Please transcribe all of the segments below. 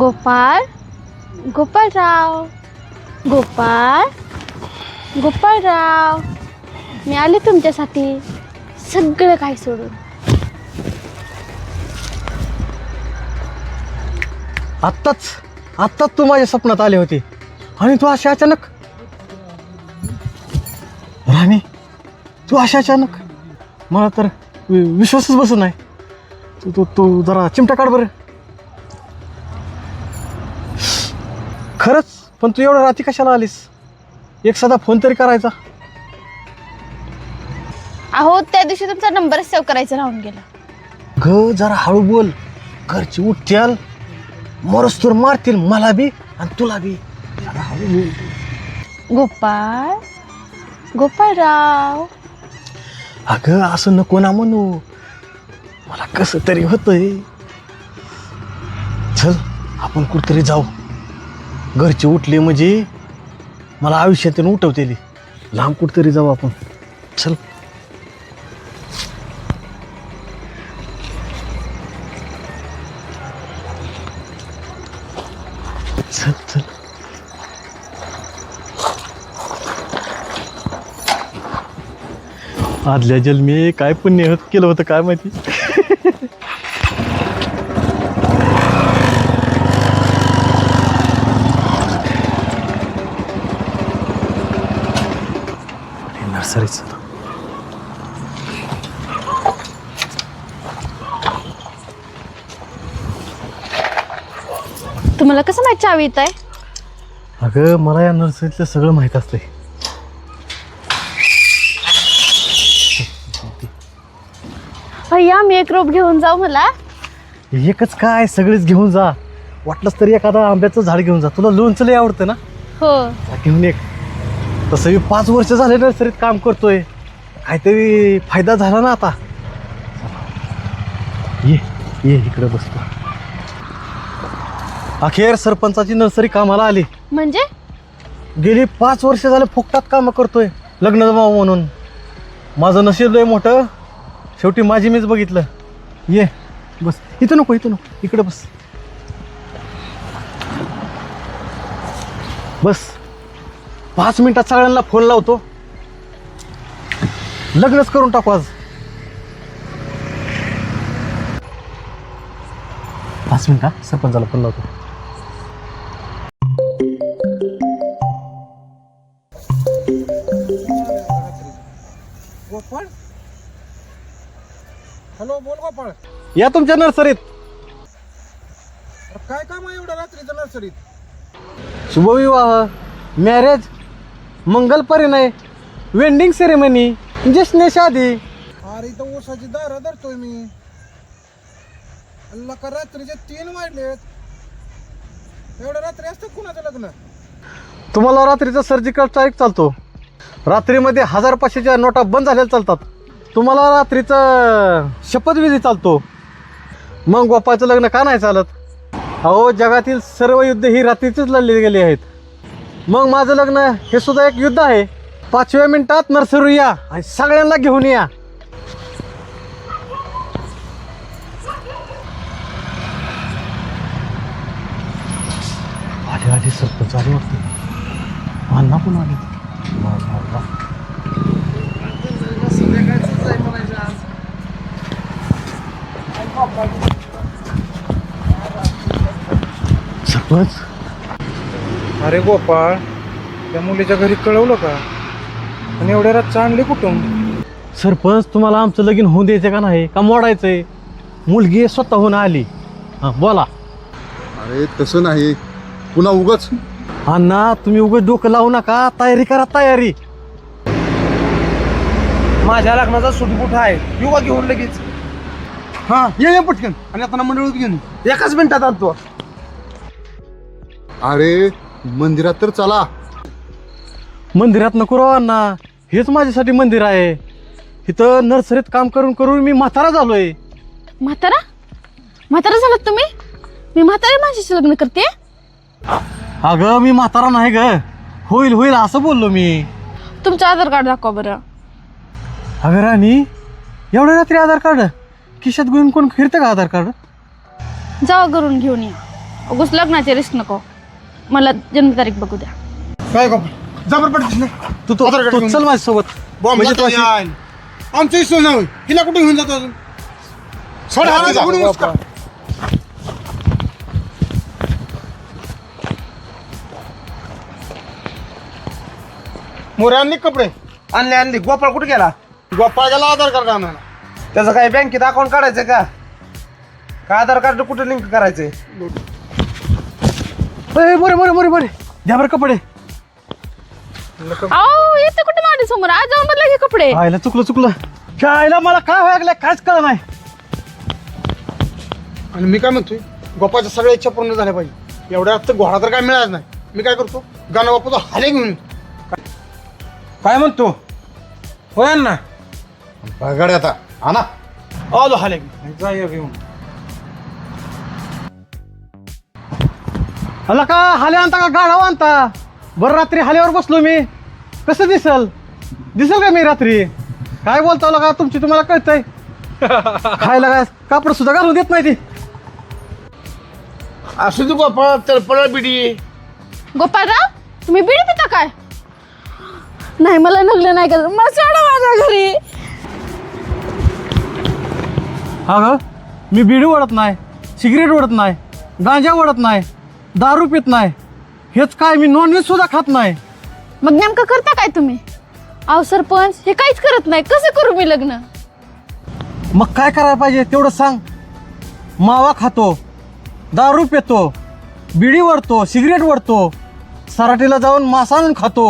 गोपाळ, गोपाळराव, गोपाळ, गोपाळराव, मी आले तुमच्यासाठी सगळं काही सोडून. आत्ताच तू माझ्या स्वप्नात आले होते आणि तू अशी अचानक. राणी, तू अशी अचानक, मला तर विश्वासच बसत नाही. तू जरा चिमटा काढ बरं. खरंच? पण तू एवढ्या रात्री कशाला आलीस? एक साधा फोन तरी करायचा. अहो, त्या दिवशी तुमचा नंबर सेव्ह करायचा राहून गेला. जरा हळू बोल, घरची उठ्याल मरस्तोर मारतील मला बी आणि तुला बी. जरा हळू बोल. गोपाळ, गोपाळराव. अगं असं नको ना म्हणू, मला कसं तरी होतंय. चल आपण कुठतरी जाऊ. घरची उठली म्हणजे मला आयुष्यातून उठवतेली. लांब कुठतरी जाऊ आपण. चल. चल चल. आदल्या जन्मी काय पुण्य केलं होतं काय माहिती. नर्सरीच तुम्हाला कसं माहिती चावी येत आहे? अगं मला या नर्सरीतलं सगळं माहीत असतंय. भैया, मी एक रोप घेऊन जाऊ मला? एकच काय, सगळेच घेऊन जा. वाटलंच तरी एखादा आंब्याचं झाड घेऊन जा. तुला लोणचं लय आवडतं ना? हो. घेऊन एक. तसं मी 5 वर्ष झाले नर्सरीत काम करतोय. काहीतरी फायदा झाला ना आता. ये ये इकडे बसतो. अखेर सरपंचाची नर्सरी कामाला आली. म्हणजे? गेली 5 वर्ष झाले फुकटात कामं करतोय लग्न जमाव म्हणून. माझं नशीब लय मोठं, शेवटी माझी मीच बघितलं. ये बस. इथं नको इकडे बस. बस 5 मिनिटात सगळ्यांना फोन लावतो. लग्नच करून टाकू आज. 5 मिनिटात सरपंचाला फोन लावतो. गोपाळ, हॅलो, बोल गोपाळ. या तुमच्या नर्सरीत. अरे काय काम आहे एवढ्या रात्रीचं नर्सरीत? शुभविवाह, मॅरेज, मंगल परिणय, वेंडिंग सेरेमनी, जश्न शादी. अरे इथं ऊसाची दारं धरतोय मी. अल्ला का रात्रीचे 3 वाजलेत. एवढ्या रात्री असतं कुणाचं लग्न? तुम्हाला रात्रीचा सर्जिकल स्ट्राईक चालतो. रात्रीमध्ये 1000-500च्या नोटा बंद झालेल्या चालतात. तुम्हाला रात्रीचं शपथविधी चालतो. मग गोपाळचं लग्न का नाही चालत? अहो, जगातील सर्व युद्ध ही रात्रीचीच लढली गेली आहेत. मग माझं लग्न हे सुद्धा एक युद्ध आहे. 5व्या मिनिटात नर्सरी या आणि सगळ्यांना घेऊन या. आधी सरपंच आले वाटते. अण्णा पण आले. सरपंच, अरे गोपाळ, त्या मुलीच्या घरी कळवलं का? आणि एवढ्या रात आणली कुठून? सरपंच, तुम्हाला आमचं लगीन होऊन द्यायचं का नाही का मोडायचंय? मुलगी स्वतःहून आली. हां बोला. अरे तसं नाही, पुन्हा उगाच. अण्णा, तुम्ही उगाच डोकं लावू नका. तयारी करा, तयारी. माझ्या लग्नाचा सुटबुट आहे. युवा घेऊन लगेच. हा ये पटकन. आणि आता मंडळीत घेऊन. एकाच मिनिटात आणतो. अरे मंदिरात तर चला. मंदिरात नको राव अण्णा, हेच माझ्यासाठी मंदिर आहे. इथं नर्सरीत काम करून करून मी म्हातारा झालोय. म्हातारा? म्हातारा झालात तुम्ही? मी म्हातारा माझ्याशी लग्न करते? अगं मी म्हातारा नाही ग. होईल होईल असं बोललो मी. तुमचं आधार कार्ड दाखवा बरं. अगं राणी, एवढ्या रात्री आधार कार्ड खिशात घेऊन कोण फिरतं का आधार कार्ड? जावा घरून घेऊन या. उगूच लग्नाची रिस्क नको. मला जन्मतारीख बघू द्या. काय गोपाळ जबर पडतीस ना तू आधार कार्ड तू घेऊन. चल माझ्यासोबत. म्हणजे तू अशी- आमचं विश्वास नाही हिला कुठे घेऊन जातो अजून सोडा हात तिचा. कुठे मुसका? मोरे आणले का कपडे आणले आणली. गोपाळ कुठे गेला? गोपाळ गेला आधार कार्ड आणायला. त्याचं काय बँकेत अकाउंट काढायचं का? का आधार कार्ड कुठे लिंक करायचंय? बरे बरे बरे बरे द्या बरं कपडे. अहो येते कुठे माझ्या समोर. आज जाऊन बदला घे कपडे. आयला चुकलं. शाळेला मला काय व्हायला काहीच कळलं नाही. आणि मी काय म्हणतोय गोपाळच्या सगळ्या इच्छा पूर्ण झाल्या पाहिजे. एवढ्या तर घोडा तर काय मिळाला नाही. मी काय करतो गाणं बापूचा हाले घेऊन येतो. काय म्हणतो? होय ना गाडी आता आणा आलो हाले घेऊन. जाऊया घेऊन. हला का हाले आणता का गाढव आणता? बरं रात्री हाल्यावर बसलो मी. कसं दिसल का मी रात्री? काय बोलता का तुमची तुम्हाला कळतंय? खायला काय कापड सुद्धा घालून देत नाही ती. असू दे गोपाळ तर पळ बिडी. गोपाळराव तुम्ही बिडी पिता काय? नाही मला नगलं नाही करत. मला सोडा माझ्या घरी. हा ग मी बिडी ओढत नाही, सिगरेट ओढत नाही, गांजा ओढत नाही, दारू पित नाही. हेच काय मी नॉनव्हेज सुद्धा खात नाही. मग नेमकं करता काय तुम्ही? अहो सरपंच हे काहीच करत नाही. कसं करू मी लग्न? मग काय करायला पाहिजे तेवढं सांग. मावा खातो, दारू पितो, बिडी ओढतो, सिगरेट ओढतो, सराटीला जाऊन मांस आणून खातो.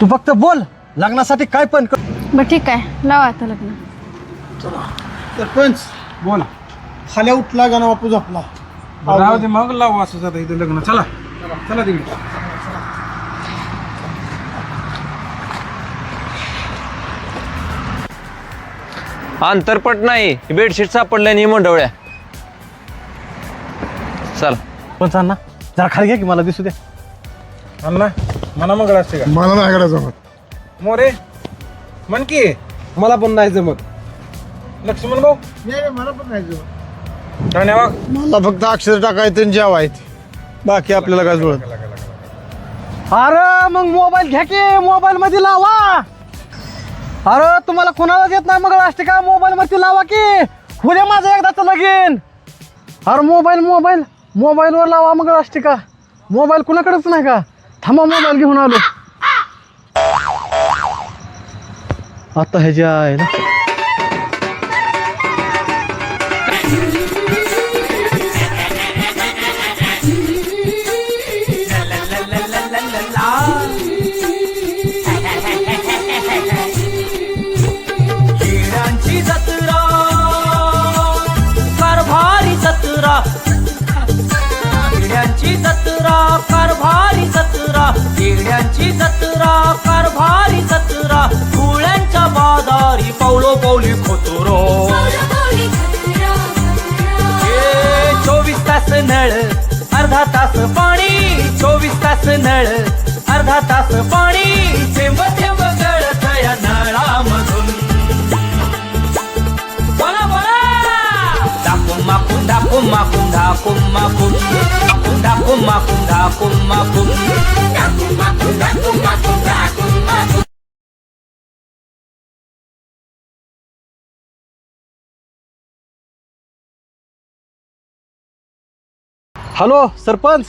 तू फक्त बोल लग्नासाठी काय पण कर. बरं ठीक आहे लावा आता लग्न. सरपंच बोल. हाल्या उठला गाणं बापू झोपला. राहू दे मग लावू असं जातं इथं लग्न. चला चला तिकडे. अंतरपट नाही बेडशीट सापडल्या नाही मंडवळ्या. चल पण सांग ना जरा खाली घ्या की मला दिसू द्या. अण्णा मना मग असते का? मला नाही करायचं जमत. मोरे म्हण की मला पण नाही जमत. लक्ष्मण भाऊ मला पण नाही जमत. ठाणे वाघ. मला फक्त अक्षर टाकायचे आणि जेवायचे. बाकी आपल्याला काय जुळत. अरे मग मोबाईल घ्या की मोबाईल मध्ये लावा. अरे तुम्हाला कोणाला देत नाही मग असते का? मोबाईल मध्ये लावा की उद्या माझं एकदाच लगीन. अरे मोबाईलवर लावा मग असते का? मोबाईल कुणाकडेच नाही का? थांबा मोबाईल घेऊन आलो आता. ह्याच्या आहे ना खेळांची जत्रा कारभारी जत्रा. खेळांची जत्रा कारभारी जत्रा. खेळांची जत्रा कारभारी जत्रा. फुल्यांच्या बाजारी पावलो पावली खोतुरो. 24 तास नळ अर्धा तास पाणी. 24 तास नळ अर्धा तास पाणी. थेंब थेंब गळत या नळामधून. बोला बोला. दाकून माकून दाकून माकून दाकून माकून दाकून माकून दाकून माकून दाकून माकून दाकून माकून दाकून माकून. हॅलो सरपंच